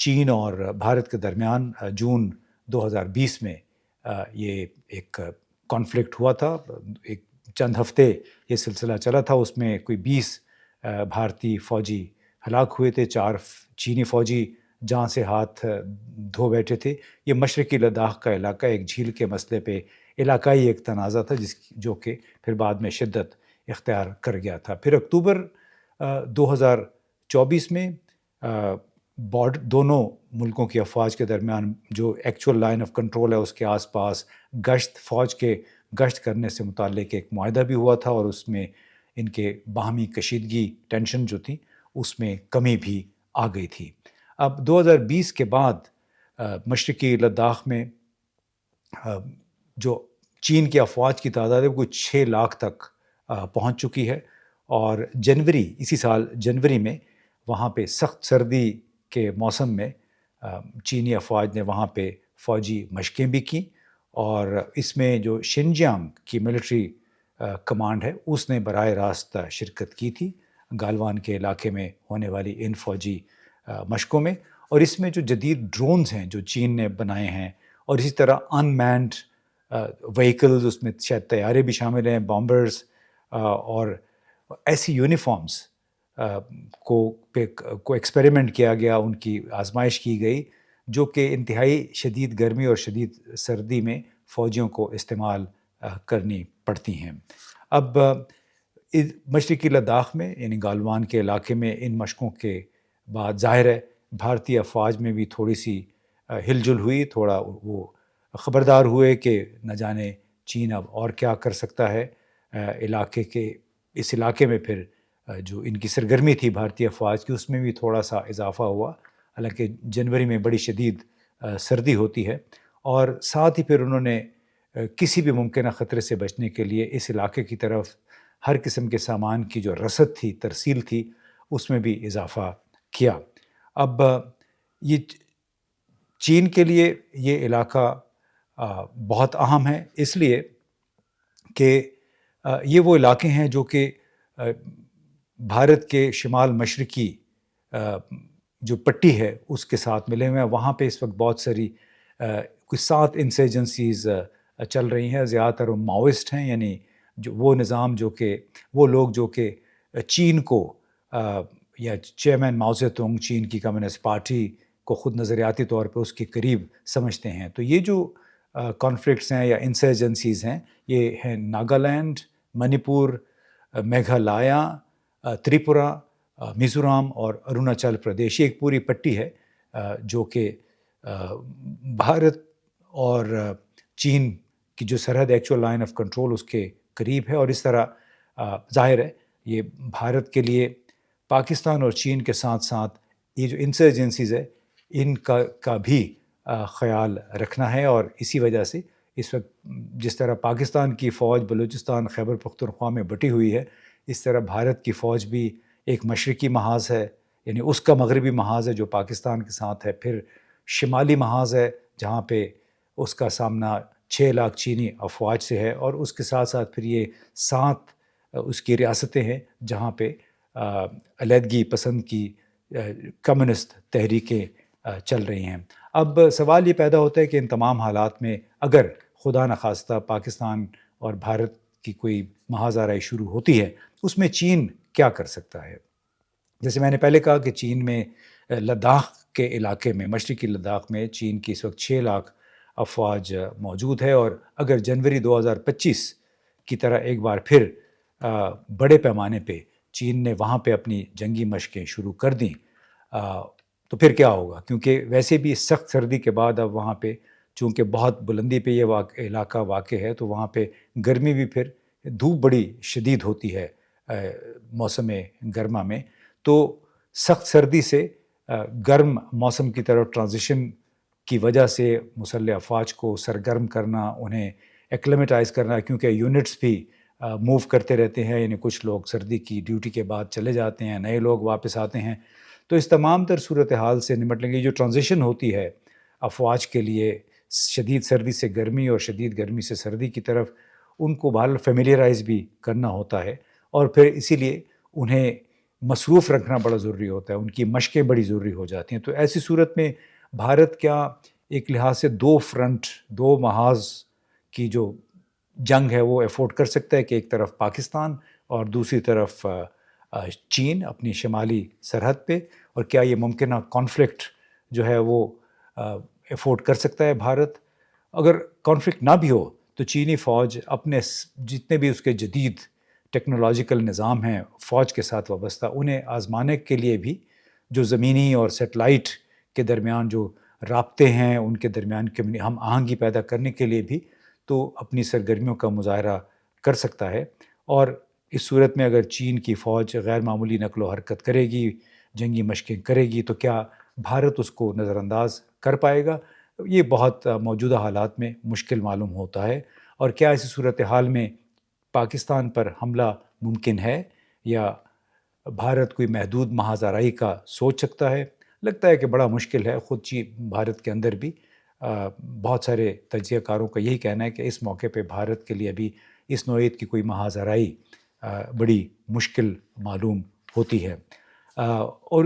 چین اور بھارت کے درمیان جون 2020 میں یہ ایک کانفلکٹ ہوا تھا. ایک چند ہفتے یہ سلسلہ چلا تھا. اس میں کوئی 20 بھارتی فوجی ہلاک ہوئے تھے. 4 چینی فوجی جان سے ہاتھ دھو بیٹھے تھے. یہ مشرقی لداخ کا علاقہ ایک جھیل کے مسئلے پہ علاقائی ایک تنازع تھا جو کہ پھر بعد میں شدت اختیار کر گیا تھا. پھر اکتوبر 2024 میں دونوں ملکوں کی افواج کے درمیان جو ایکچوئل لائن آف کنٹرول ہے اس کے آس پاس فوج کے گشت کرنے سے متعلق ایک معاہدہ بھی ہوا تھا، اور اس میں ان کے باہمی کشیدگی ٹینشن جو تھی اس میں کمی بھی آ گئی تھی. اب 2020 کے بعد مشرقی لداخ میں جو چین کی افواج کی تعداد ہے وہ 6 لاکھ تک پہنچ چکی ہے، اور اسی سال جنوری میں وہاں پہ سخت سردی کے موسم میں چینی افواج نے وہاں پہ فوجی مشقیں بھی کیں، اور اس میں جو شنجیانگ کی ملٹری کمانڈ ہے اس نے براہ راست شرکت کی تھی گالوان کے علاقے میں ہونے والی ان فوجی مشقوں میں. اور اس میں جو جدید ڈرونز ہیں جو چین نے بنائے ہیں، اور اسی طرح ان مینڈ وہیکلز، اس میں شاید طیارے بھی شامل ہیں، بامبرز، اور ایسی یونیفارمز کو ایکسپیریمنٹ کیا گیا، ان کی آزمائش کی گئی جو کہ انتہائی شدید گرمی اور شدید سردی میں فوجیوں کو استعمال کرنی پڑتی ہیں. اب مشرقی لداخ میں یعنی گالوان کے علاقے میں ان مشقوں کے بعد ظاہر ہے بھارتی افواج میں بھی تھوڑی سی ہل جل ہوئی، تھوڑا وہ خبردار ہوئے کہ نہ جانے چین اب اور کیا کر سکتا ہے اس علاقے میں. پھر جو ان کی سرگرمی تھی بھارتی افواج کی اس میں بھی تھوڑا سا اضافہ ہوا، حالانکہ جنوری میں بڑی شدید سردی ہوتی ہے. اور ساتھ ہی پھر انہوں نے کسی بھی ممکنہ خطرے سے بچنے کے لیے اس علاقے کی طرف ہر قسم کے سامان کی جو رسد تھی، ترسیل تھی، اس میں بھی اضافہ کیا. اب یہ چین کے لیے یہ علاقہ بہت اہم ہے، اس لیے کہ یہ وہ علاقے ہیں جو کہ بھارت کے شمال مشرقی جو پٹی ہے اس کے ساتھ ملے ہوئے ہیں. وہاں پہ اس وقت بہت ساری کچھ 7 انسرجنسیز چل رہی ہیں. زیادہ تر وہ ماؤسٹ ہیں، یعنی جو وہ نظام وہ لوگ جو کہ چین کو یا چیئرمین ماؤ سے تونگ چین کی کمیونسٹ پارٹی کو خود نظریاتی طور پہ اس کے قریب سمجھتے ہیں. تو یہ جو کانفلکٹس ہیں یا انسرجنسیز ہیں یہ ہیں ناگالینڈ، منی پور، میگھالیہ، تریپورہ، میزورام اور اروناچل پردیش. یہ ایک پوری پٹی ہے جو کہ بھارت اور چین کی جو سرحد ایکچوئل لائن آف کنٹرول اس کے قریب ہے. اور اس طرح ظاہر ہے یہ بھارت کے لیے پاکستان اور چین کے ساتھ ساتھ یہ جو انسرجنسیز ہے ان کا بھی خیال رکھنا ہے. اور اسی وجہ سے اس وقت جس طرح پاکستان کی فوج بلوچستان خیبر پختونخوا میں بٹی ہوئی ہے، اس طرح بھارت کی فوج بھی ایک مشرقی محاذ ہے، یعنی اس کا مغربی محاذ ہے جو پاکستان کے ساتھ ہے، پھر شمالی محاذ ہے جہاں پہ اس کا سامنا 6 لاکھ چینی افواج سے ہے، اور اس کے ساتھ ساتھ پھر یہ 7 اس کی ریاستیں ہیں جہاں پہ علیحدگی پسند کی کمیونسٹ تحریکیں چل رہی ہیں. اب سوال یہ پیدا ہوتا ہے کہ ان تمام حالات میں اگر خدا نخواستہ پاکستان اور بھارت کی کوئی محاذ آرائی شروع ہوتی ہے، اس میں چین کیا کر سکتا ہے؟ جیسے میں نے پہلے کہا کہ چین میں لداخ کے علاقے میں، مشرقی لداخ میں چین کی اس وقت 6 لاکھ افواج موجود ہے، اور اگر جنوری 2025 کی طرح ایک بار پھر بڑے پیمانے پہ چین نے وہاں پہ اپنی جنگی مشقیں شروع کر دیں تو پھر کیا ہوگا؟ کیونکہ ویسے بھی سخت سردی کے بعد اب وہاں پہ چونکہ بہت بلندی پہ یہ علاقہ واقع ہے تو وہاں پہ گرمی بھی پھر دھوپ بڑی شدید ہوتی ہے موسم گرما میں. تو سخت سردی سے گرم موسم کی طرف ٹرانزیشن کی وجہ سے مسلح افواج کو سرگرم کرنا، انہیں ایکلیمیٹائز کرنا، کیونکہ یونٹس بھی موو کرتے رہتے ہیں، یعنی کچھ لوگ سردی کی ڈیوٹی کے بعد چلے جاتے ہیں، نئے لوگ واپس آتے ہیں. تو اس تمام تر صورتحال سے نمٹنے کی جو ٹرانزیشن ہوتی ہے افواج کے لیے شدید سردی سے گرمی اور شدید گرمی سے سردی کی طرف، ان کو بہرحال فیملیرائز بھی کرنا ہوتا ہے، اور پھر اسی لیے انہیں مصروف رکھنا بڑا ضروری ہوتا ہے، ان کی مشقیں بڑی ضروری ہو جاتی ہیں۔ تو ایسی صورت میں بھارت کیا ایک لحاظ سے دو فرنٹ، دو محاذ کی جو جنگ ہے وہ افورڈ کر سکتا ہے کہ ایک طرف پاکستان اور دوسری طرف چین اپنی شمالی سرحد پہ، اور کیا یہ ممکنہ کانفلکٹ جو ہے وہ افورڈ کر سکتا ہے بھارت؟ اگر کانفلکٹ نہ بھی ہو تو چینی فوج اپنے جتنے بھی اس کے جدید ٹیکنالوجیکل نظام ہیں فوج کے ساتھ وابستہ، انہیں آزمانے کے لیے بھی، جو زمینی اور سیٹلائٹ کے درمیان جو رابطے ہیں ان کے درمیان ہم آہنگی پیدا کرنے کے لیے بھی تو اپنی سرگرمیوں کا مظاہرہ کر سکتا ہے۔ اور اس صورت میں اگر چین کی فوج غیر معمولی نقل و حرکت کرے گی، جنگی مشقیں کرے گی، تو کیا بھارت اس کو نظر انداز کر پائے گا؟ یہ بہت موجودہ حالات میں مشکل معلوم ہوتا ہے۔ اور کیا ایسی صورتحال میں پاکستان پر حملہ ممکن ہے، یا بھارت کوئی محدود محاذ آرائی کا سوچ سکتا ہے؟ لگتا ہے کہ بڑا مشکل ہے۔ خود بھارت کے اندر بھی بہت سارے تجزیہ کاروں کا یہی کہنا ہے کہ اس موقع پہ بھارت کے لیے ابھی اس نوعیت کی کوئی محاذ آرائی بڑی مشکل معلوم ہوتی ہے۔ اور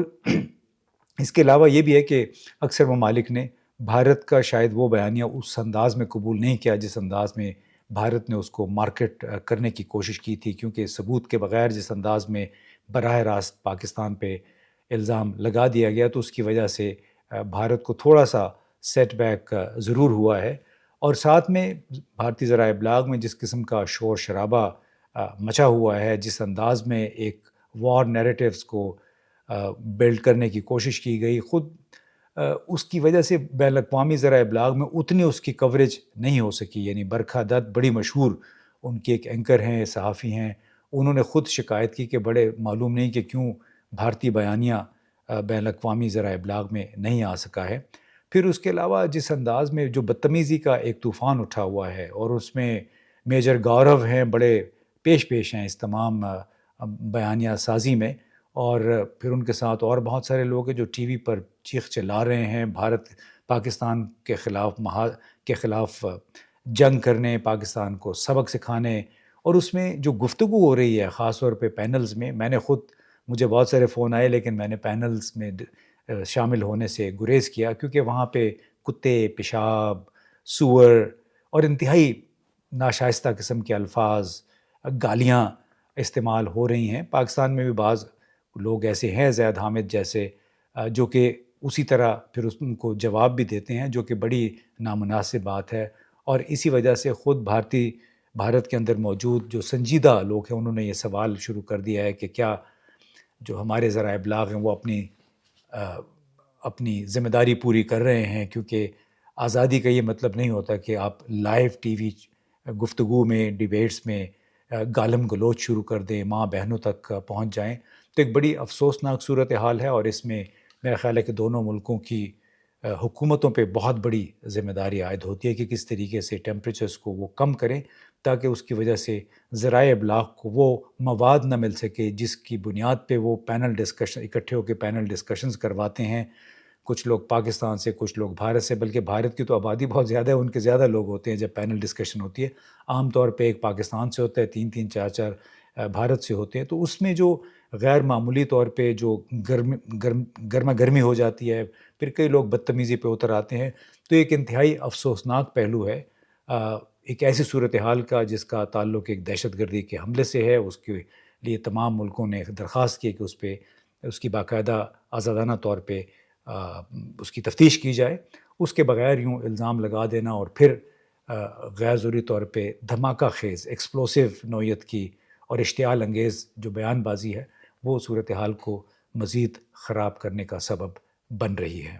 اس کے علاوہ یہ بھی ہے کہ اکثر ممالک نے بھارت کا شاید وہ بیانیہ اس انداز میں قبول نہیں کیا جس انداز میں بھارت نے اس کو مارکیٹ کرنے کی کوشش کی تھی، کیونکہ ثبوت کے بغیر جس انداز میں براہ راست پاکستان پہ الزام لگا دیا گیا، تو اس کی وجہ سے بھارت کو تھوڑا سا سیٹ بیک ضرور ہوا ہے۔ اور ساتھ میں بھارتی ذرائع ابلاغ میں جس قسم کا شور شرابہ مچا ہوا ہے، جس انداز میں ایک وار نیریٹیوز کو بلڈ کرنے کی کوشش کی گئی، خود اس کی وجہ سے بین الاقوامی ذرائع ابلاغ میں اتنی اس کی کوریج نہیں ہو سکی۔ یعنی برکھا دت بڑی مشہور ان کے ایک اینکر ہیں، صحافی ہیں، انہوں نے خود شکایت کی کہ بڑے معلوم نہیں کہ کیوں بھارتی بیانیہ بین الاقوامی ذرائع ابلاغ میں نہیں آ سکا ہے۔ پھر اس کے علاوہ جس انداز میں جو بدتمیزی کا ایک طوفان اٹھا ہوا ہے، اور اس میں میجر گورو ہیں، بڑے پیش ہیں اس تمام بیانیہ سازی میں، اور پھر ان کے ساتھ اور بہت سارے لوگ ہیں جو ٹی وی پر چیخ چلا رہے ہیں بھارت پاکستان کے خلاف جنگ کرنے، پاکستان کو سبق سکھانے۔ اور اس میں جو گفتگو ہو رہی ہے خاص طور پہ پینلز میں، مجھے بہت سارے فون آئے لیکن میں نے پینلز میں شامل ہونے سے گریز کیا، کیونکہ وہاں پہ کتے، پیشاب، سور اور انتہائی ناشائستہ قسم کے الفاظ، گالیاں استعمال ہو رہی ہیں۔ پاکستان میں بھی بعض لوگ ایسے ہیں، زید حامد جیسے، جو کہ اسی طرح پھر ان کو جواب بھی دیتے ہیں، جو کہ بڑی نامناسب بات ہے۔ اور اسی وجہ سے خود بھارت کے اندر موجود جو سنجیدہ لوگ ہیں، انہوں نے یہ سوال شروع کر دیا ہے کہ کیا جو ہمارے ذرائع ابلاغ ہیں وہ اپنی ذمہ داری پوری کر رہے ہیں، کیونکہ آزادی کا یہ مطلب نہیں ہوتا کہ آپ لائیو ٹی وی گفتگو میں، ڈیبیٹس میں گالم گلوچ شروع کر دیں، ماں بہنوں تک پہنچ جائیں۔ تو ایک بڑی افسوسناک صورتحال ہے، اور اس میں میرا خیال ہے کہ دونوں ملکوں کی حکومتوں پہ بہت بڑی ذمہ داری عائد ہوتی ہے کہ کس طریقے سے ٹیمپریچرز کو وہ کم کریں، تاکہ اس کی وجہ سے ذرائع ابلاغ کو وہ مواد نہ مل سکے جس کی بنیاد پہ وہ پینل ڈسکشن اکٹھے ہو کے پینل ڈسکشنز کرواتے ہیں۔ کچھ لوگ پاکستان سے، کچھ لوگ بھارت سے، بلکہ بھارت کی تو آبادی بہت زیادہ ہے، ان کے زیادہ لوگ ہوتے ہیں جب پینل ڈسکشن ہوتی ہے۔ عام طور پہ ایک پاکستان سے ہوتا ہے، 3 4 بھارت سے ہوتے ہیں۔ تو اس میں جو غیر معمولی طور پہ جو گرما گرمی ہو جاتی ہے، پھر کئی لوگ بدتمیزی پہ اتر آتے ہیں، تو ایک انتہائی افسوسناک پہلو ہے ایک ایسی صورتحال کا جس کا تعلق ایک دہشت گردی کے حملے سے ہے۔ اس کے لیے تمام ملکوں نے درخواست کی کہ اس کی باقاعدہ آزادانہ طور پہ اس کی تفتیش کی جائے۔ اس کے بغیر یوں الزام لگا دینا اور پھر غیر ضروری طور پہ دھماکہ خیز ایکسپلوسیو نوعیت کی اور اشتعال انگیز جو بیان بازی ہے، وہ صورتحال کو مزید خراب کرنے کا سبب بن رہی ہے۔